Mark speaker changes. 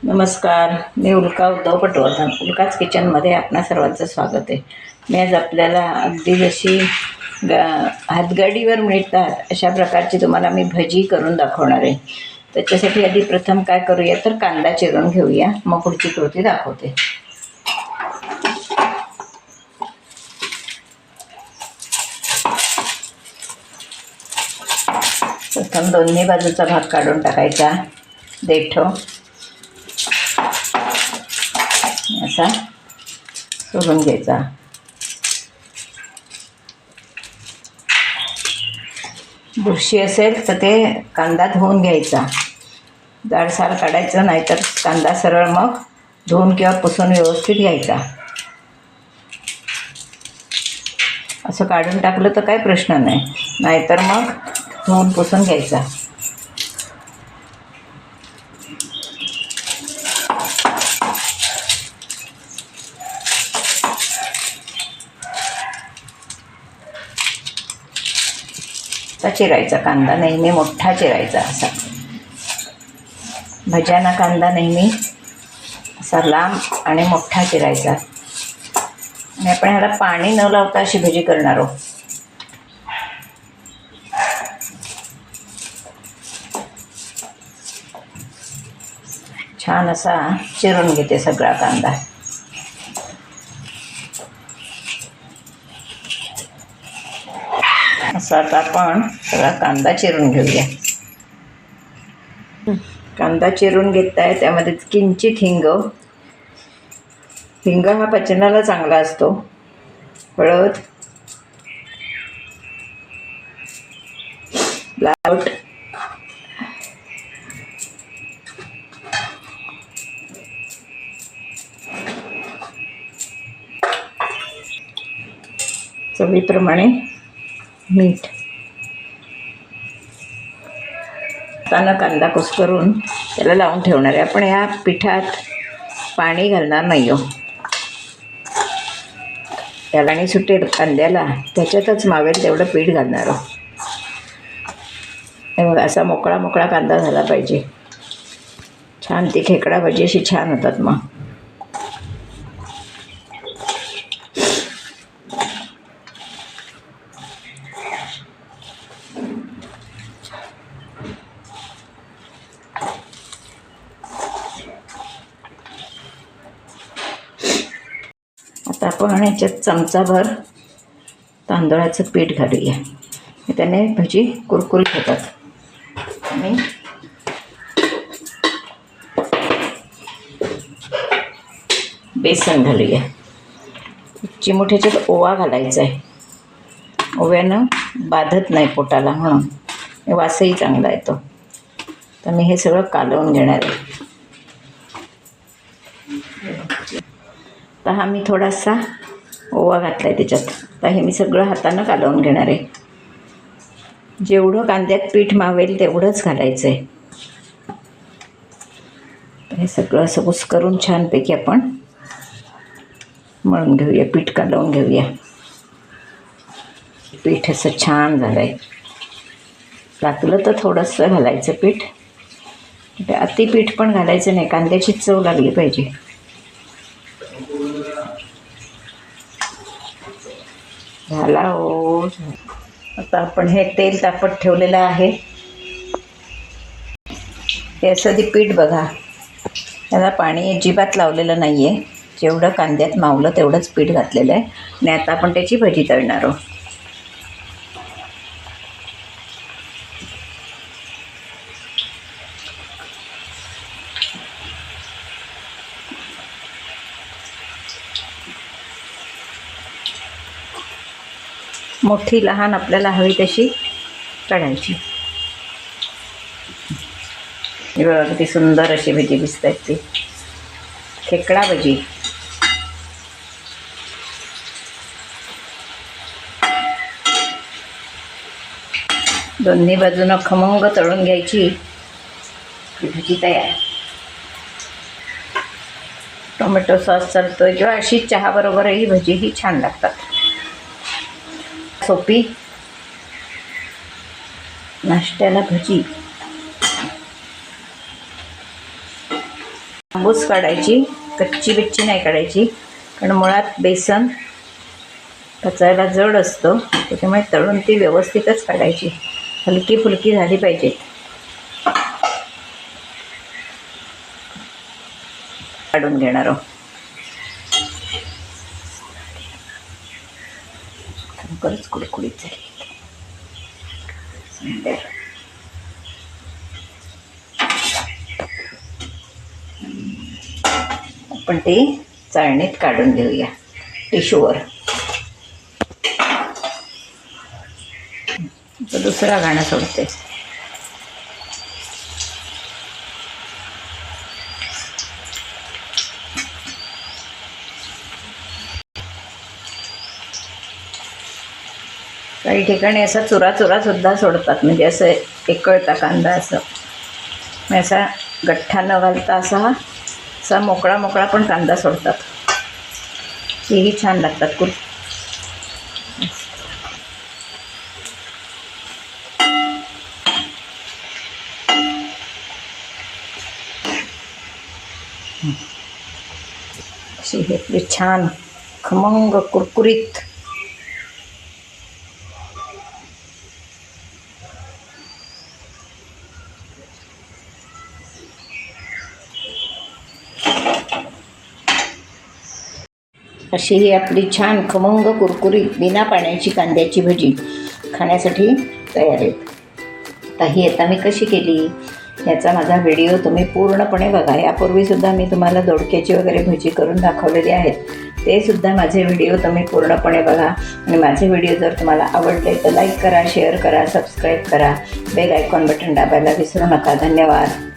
Speaker 1: नमस्कार, मी उल्का उद्धव पटवर्धन. उल्काच किचनमध्ये आपणा सर्वांचं स्वागत आहे. मी आज आपल्याला अगदी जशी हातगाडीवर मिळतात अशा प्रकारची तुम्हाला मी भजी करून दाखवणार आहे. त्याच्यासाठी आधी प्रथम काय करूया तर कांदा चिरून घेऊया, मग पुढची कृती दाखवते. प्रथम दोन्ही बाजूचा भाग काढून टाकायचा. देठो असा सोडून घ्यायचा. बुरशी असेल तर ते कांदा धुवून घ्यायचा. जाडसार काढायचं, नाहीतर कांदा सरळ मग धुवून किंवा पुसून व्यवस्थित घ्यायचा. असं काढून टाकलं तर काही प्रश्न नाही, नाहीतर मग धुवून पुसून घ्यायचा. चिरायचा कांदा नेहमी मोठा चिरायचा. असा भज्यांना कांदा नेहमी असा लांब आणि मोठा चिरायचा. आणि आपण ह्याला पाणी न लावता अशी भजी करणार आहोत. छान असा चिरून घेते सगळा कांदा. असा आता आपण सगळा कांदा चिरून घेऊया. कांदा चिरून घेताय, त्यामध्ये किंचित हिंग. हिंग हा पचनाला चांगला असतो. हळद, लावट, चवीप्रमाणे मीठ. हातानं कांदा कुस्करून त्याला लावून ठेवणार आहे. आपण या पिठात पाणी घालणार नाही हो. त्याला आणि सुटेल कांद्याला, त्याच्यातच मावेल तेवढं पीठ घालणार आहोत. हे बघा, असा मोकळा मोकळा कांदा झाला पाहिजे. छान ती खेकडा भजी अशी छान होतात. मग आता आपण ह्याच्यात चमचाभर तांदळाचं पीठ घालूया. त्याने भजी कुरकुरीत होतात. आणि बेसन घालूया. चिमूट ह्याच्यात ओवा घालायचा आहे. ओव्यानं बाधत नाही पोटाला, म्हणून वासही चांगला येतो. तर मी हे सगळं कालवून घेणार आहे. तर हा मी थोडासा ओवा घातला आहे त्याच्यात. तर हे मी सगळं हातानं कालवून घेणार आहे. जेवढं कांद्यात पीठ मावेल तेवढंच घालायचं आहे. हे सगळं असं कुस्करून छानपैकी आपण मळून घेऊया. पीठ कालवून घेऊया. पीठ असं छान झालं आहे. लागलं तर थोडंसं घालायचं पीठ. अति पीठ पण घालायचं नाही, कांद्याची चव लागली पाहिजे. झाला हो. आता आपण हे तेल तापत ठेवलेलं आहे. हे असं ते पीठ बघा, त्याला पाणी अजिबात लावलेलं नाही आहे. जेवढं कांद्यात मावलं तेवढंच पीठ घातलेलं आहे. आणि आता आपण त्याची भजी तळणार आहोत. मोठी लहान आपल्याला हवी तशी काढायची. हे बघा किती सुंदर अशी भजी दिसत आहेत. ती खेकडा भजी. दोन्ही बाजूनं खमंग तळून घ्यायची. भजी तयार. टोमॅटो सॉस चालतोय किंवा अशी चहाबरोबरही भजी ही छान लागतात. सोपी नाश्त्याला भजी. आंबूस काढायची, कच्ची बिच्ची नाही काढायची, कारण मुळात बेसन पचायला जड असतं, त्याच्यामुळे तळून ती व्यवस्थितच काढायची, हलकी फुलकी झाली पाहिजे. काढून घेणार आहोत. खरंच कुडकुडीत झाली. आपण ती चाळणीत काढून घेऊया टिश्यूवर. दुसरा गाणं सोडते. काही ठिकाणी असा चुरा सुद्धा सोडतात, म्हणजे असं एकळता कांदा असं, असा गठ्ठा न घालता असा मोकळा पण कांदा सोडतात. तेही छान लागतात. अशी हे छान खमंग कुरकुरीत अशी ही आपली छान खमंग कुरकुरीत बिना पाण्याची कांद्याची भजी खाण्यासाठी तयार आहे. आता मी कशी केली याचा माझा व्हिडिओ तुम्ही पूर्णपणे बघा. यापूर्वीसुद्धा मी तुम्हाला दोडक्याची वगैरे भजी करून दाखवलेली आहेत, ते सुद्धा माझे व्हिडिओ तुम्ही पूर्णपणे बघा. आणि माझे व्हिडिओ जर तुम्हाला आवडले तर लाईक करा, शेअर करा, सबस्क्राईब करा, बेल आयकॉन बटन दाबायला विसरू नका. धन्यवाद.